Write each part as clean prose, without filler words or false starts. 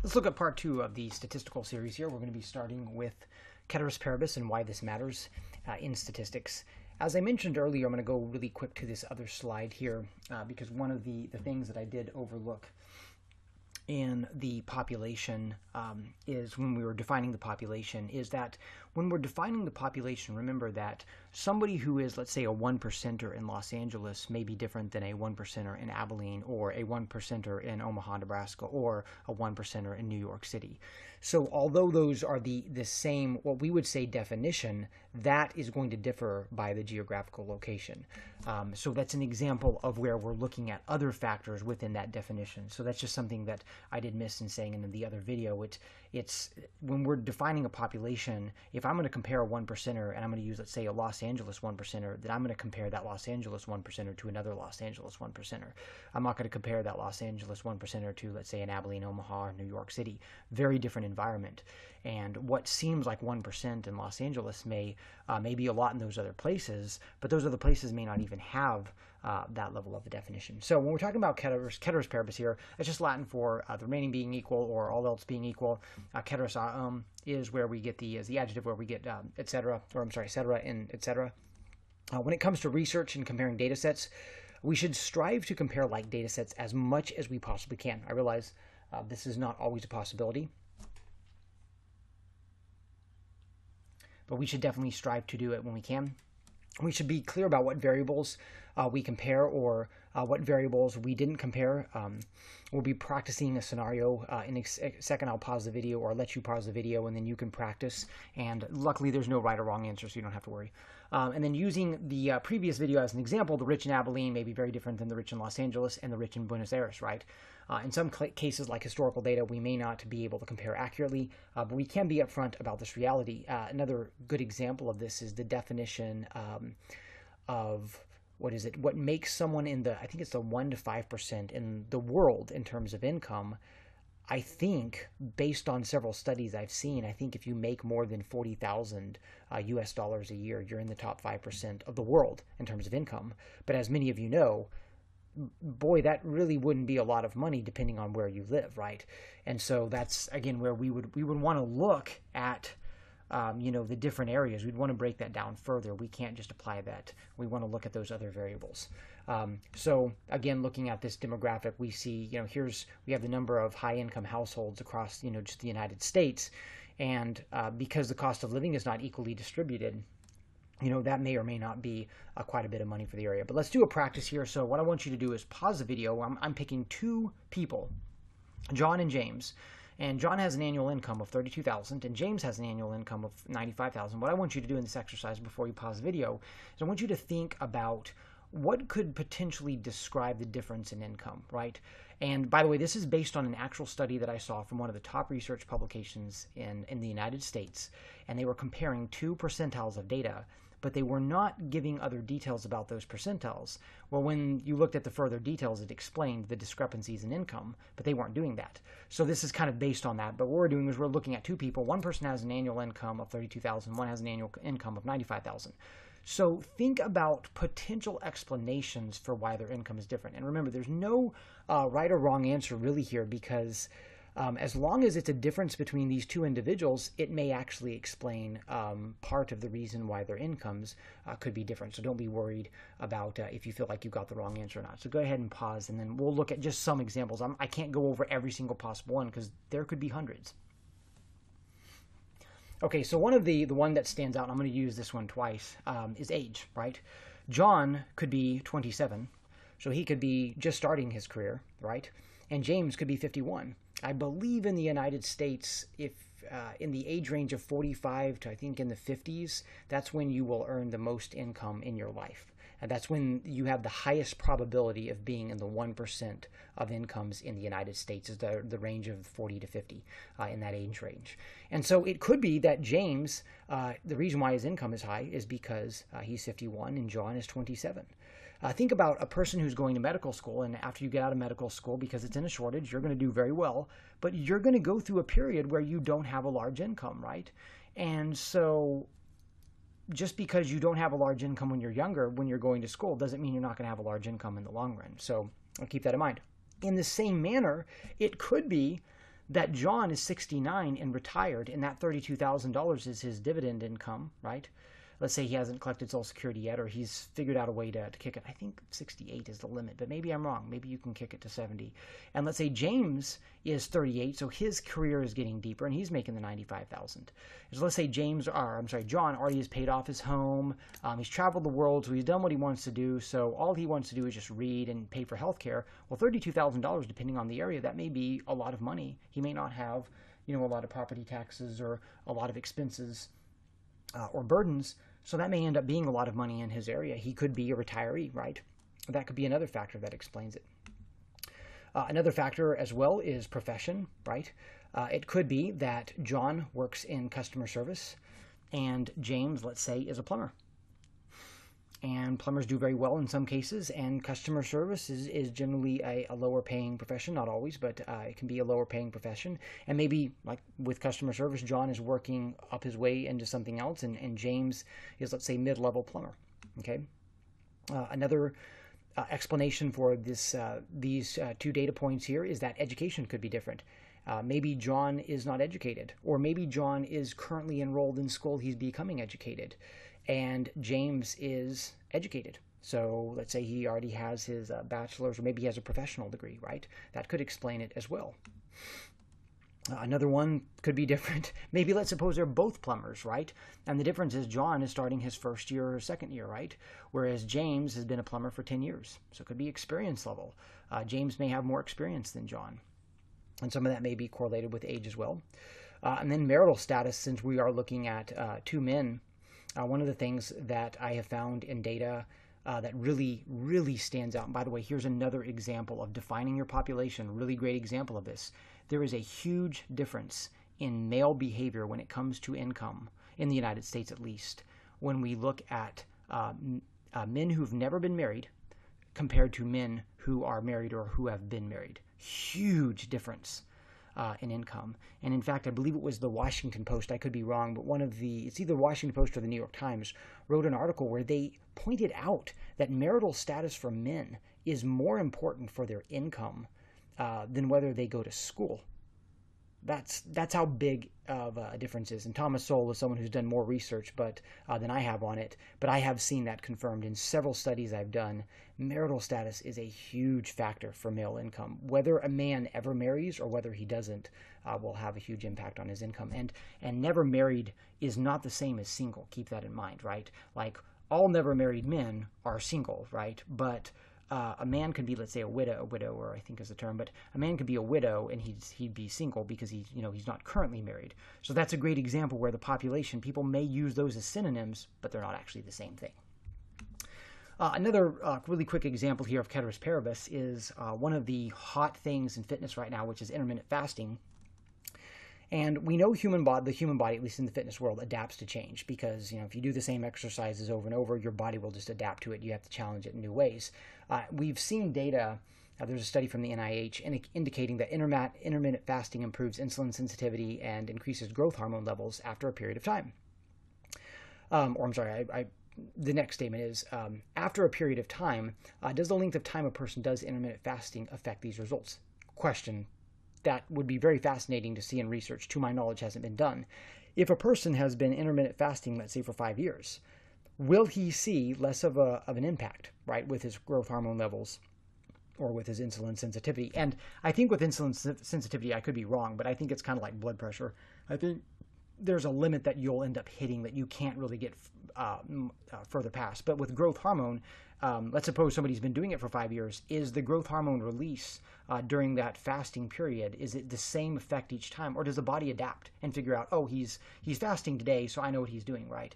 Let's look at part 2 of the statistical series here. We're going to be starting with Ceteris Paribus and why this matters in statistics. As I mentioned earlier, I'm going to go really quick to this other slide here because one of the things that I did overlook in the population is when we were defining the population is that when we're defining the population, remember that somebody who is, let's say, a 1%er in Los Angeles may be different than a 1%er in Abilene or a 1%er in Omaha, Nebraska, or a 1%er in New York City. So although those are the same, what we would say definition, that is going to differ by the geographical location. So that's an example of where we're looking at other factors within that definition. So that's just something that I did miss in saying in the other video. It's when we're defining a population, if I'm going to compare a 1%er and I'm going to use, let's say, a Los Angeles 1%er, then I'm going to compare that Los Angeles 1%er to another Los Angeles 1%er. I'm not going to compare that Los Angeles 1%er to, let's say, an Abilene, Omaha, or New York City. Very different environment. And what seems like 1% in Los Angeles may be a lot in those other places, but those other places may not even have that level of a definition. So when we're talking about ceteris paribus here, it's just Latin for the remaining being equal or all else being equal. Ceteris is where we get the adjective where we get etc. or I'm sorry, cetera and etc. When it comes to research and comparing data sets, we should strive to compare like data sets as much as we possibly can. I realize this is not always a possibility, but we should definitely strive to do it when we can. We should be clear about what variables we compare or what variables we didn't compare. We'll be practicing a scenario. In a second, I'll pause the video or let you pause the video, and then you can practice. And luckily, there's no right or wrong answer, so you don't have to worry. And then using the previous video as an example, the rich in Abilene may be very different than the rich in Los Angeles and the rich in Buenos Aires, right? In some cases, like historical data, we may not be able to compare accurately, but we can be upfront about this reality. Another good example of this is the definition of what makes someone in the, I think it's the 1 to 5% in the world in terms of income. I think, based on several studies I've seen, I think if you make more than 40,000 US dollars a year, you're in the top 5% of the world in terms of income. But as many of you know, boy, that really wouldn't be a lot of money depending on where you live, right? And so that's, again, where we would want to look at the different areas. We'd want to break that down further. We can't just apply that. We want to look at those other variables. So again, looking at this demographic, we see, we have the number of high-income households across, just the United States. And because the cost of living is not equally distributed, that may or may not be quite a bit of money for the area. But let's do a practice here. So what I want you to do is pause the video. I'm picking two people, John and James. And John has an annual income of $32,000, and James has an annual income of $95,000. What I want you to do in this exercise before you pause the video is I want you to think about what could potentially describe the difference in income, right? And by the way, this is based on an actual study that I saw from one of the top research publications in the United States, and they were comparing two percentiles of data, but they were not giving other details about those percentiles. Well, when you looked at the further details, it explained the discrepancies in income, but they weren't doing that. So this is kind of based on that, but what we're doing is we're looking at two people. One person has an annual income of $32,000, one has an annual income of $95,000. So think about potential explanations for why their income is different. And remember, there's no right or wrong answer really here, because as long as it's a difference between these two individuals, it may actually explain part of the reason why their incomes could be different. So don't be worried about if you feel like you got the wrong answer or not. So go ahead and pause, and then we'll look at just some examples. I can't go over every single possible one because there could be hundreds. Okay, so the one that stands out, and I'm going to use this one twice, is age, right? John could be 27, so he could be just starting his career, right? And James could be 51. I believe in the United States, if in the age range of 45 to I think in the 50s, that's when you will earn the most income in your life. And that's when you have the highest probability of being in the 1% of incomes in the United States, is the range of 40 to 50 in that age range. And so it could be that James, the reason why his income is high is because he's 51 and John is 27. Think about a person who's going to medical school, and after you get out of medical school, because it's in a shortage, you're going to do very well, but you're going to go through a period where you don't have a large income, right? And so just because you don't have a large income when you're younger, when you're going to school, doesn't mean you're not going to have a large income in the long run. So I'll keep that in mind. In the same manner, it could be that John is 69 and retired, and that $32,000 is his dividend income, right? Let's say he hasn't collected Social Security yet, or he's figured out a way to kick it. I think 68 is the limit, but maybe I'm wrong. Maybe you can kick it to 70. And let's say James is 38, so his career is getting deeper, and he's making the 95,000. So let's say John already has paid off his home. He's traveled the world, so he's done what he wants to do. So all he wants to do is just read and pay for health care. Well, $32,000, depending on the area, that may be a lot of money. He may not have, a lot of property taxes or a lot of expenses or burdens. So that may end up being a lot of money in his area. He could be a retiree, right? That could be another factor that explains it. Another factor as well is profession, right? It could be that John works in customer service and James, let's say, is a plumber. And plumbers do very well in some cases, and customer service is generally a lower paying profession, not always, but it can be a lower paying profession. And maybe, like with customer service, John is working up his way into something else, and James is, let's say, mid-level plumber, okay? Another explanation for these two data points here is that education could be different. Maybe John is not educated, or maybe John is currently enrolled in school, he's becoming educated, and James is educated. So let's say he already has his bachelor's, or maybe he has a professional degree, right? That could explain it as well. Another one could be different. Maybe let's suppose they're both plumbers, right? And the difference is John is starting his first year or second year, right? Whereas James has been a plumber for 10 years. So it could be experience level. James may have more experience than John. And some of that may be correlated with age as well. And then marital status, since we are looking at two men, one of the things that I have found in data that really, really stands out, and by the way, here's another example of defining your population, really great example of this. There is a huge difference in male behavior when it comes to income, in the United States at least, when we look at men who've never been married compared to men who are married or who have been married. Huge difference in income. And in fact, I believe it was the Washington Post, I could be wrong, but it's either the Washington Post or the New York Times wrote an article where they pointed out that marital status for men is more important for their income than whether they go to school. That's how big of a difference is. And Thomas Sowell is someone who's done more research than I have on it, but I have seen that confirmed in several studies I've done. Marital status is a huge factor for male income. Whether a man ever marries or whether he doesn't will have a huge impact on his income. And never married is not the same as single. Keep that in mind, right? Like all never married men are single, right? But a man can be, let's say, a widower, I think is the term, but a man could be a widow and he'd be single because he's not currently married. So that's a great example where the population, people may use those as synonyms, but they're not actually the same thing. Another really quick example here of Ceteris Paribus is one of the hot things in fitness right now, which is intermittent fasting. And we know the human body, at least in the fitness world, adapts to change because, if you do the same exercises over and over, your body will just adapt to it. You have to challenge it in new ways. We've seen data, there's a study from the NIH indicating that intermittent fasting improves insulin sensitivity and increases growth hormone levels after a period of time. The next statement is, after a period of time, does the length of time a person does intermittent fasting affect these results? Question. That would be very fascinating to see in research. To my knowledge, hasn't been done. If a person has been intermittent fasting, let's say for 5 years, will he see less of an impact, right, with his growth hormone levels or with his insulin sensitivity? And I think with insulin sensitivity, I could be wrong, but I think it's kind of like blood pressure. I think there's a limit that you'll end up hitting that you can't really get further past. But with growth hormone, let's suppose somebody's been doing it for 5 years. Is the growth hormone release during that fasting period, is it the same effect each time? Or does the body adapt and figure out, oh, he's fasting today, so I know what he's doing, right?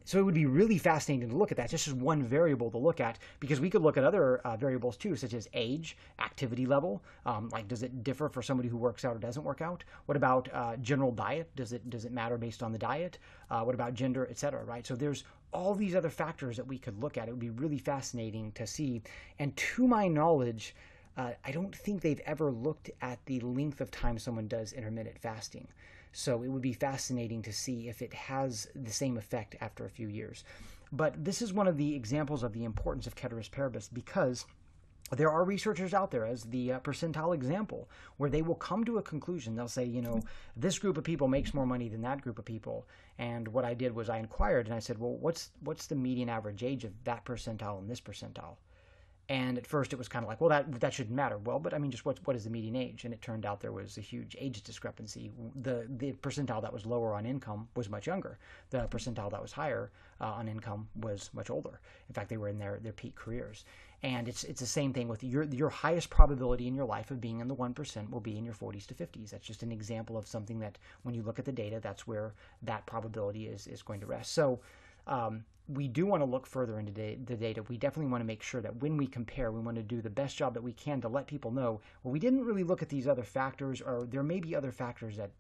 So it would be really fascinating to look at that. Just as one variable to look at, because we could look at other variables too, such as age, activity level. Like, does it differ for somebody who works out or doesn't work out? What about general diet? Does it matter based on the diet? What about gender, etc., right? So there's all these other factors that we could look at. It would be really fascinating to see. And to my knowledge, I don't think they've ever looked at the length of time someone does intermittent fasting. So it would be fascinating to see if it has the same effect after a few years. But this is one of the examples of the importance of Ceteris Paribus, because There are researchers out there, as the percentile example, where they will come to a conclusion. They'll say, this group of people makes more money than that group of people. And what I did was I inquired and I said, well, what's the median average age of that percentile and this percentile? And at first it was kind of like, well, that shouldn't matter. Well, but I mean, just what is the median age? And it turned out there was a huge age discrepancy. The percentile that was lower on income was much younger. The percentile that was higher on income was much older. In fact, they were in their peak careers. And it's the same thing with your highest probability in your life of being in the 1% will be in your 40s to 50s. That's just an example of something that when you look at the data, that's where that probability is going to rest. So we do want to look further into the data. We definitely want to make sure that when we compare, we want to do the best job that we can to let people know, well, we didn't really look at these other factors, or there may be other factors that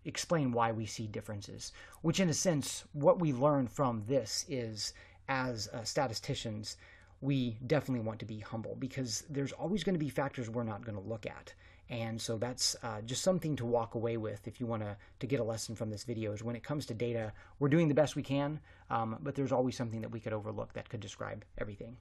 explain why we see differences, which in a sense, what we learn from this is, as statisticians, we definitely want to be humble, because there's always going to be factors we're not going to look at. And so that's just something to walk away with if you want to get a lesson from this video, is when it comes to data, we're doing the best we can, but there's always something that we could overlook that could describe everything.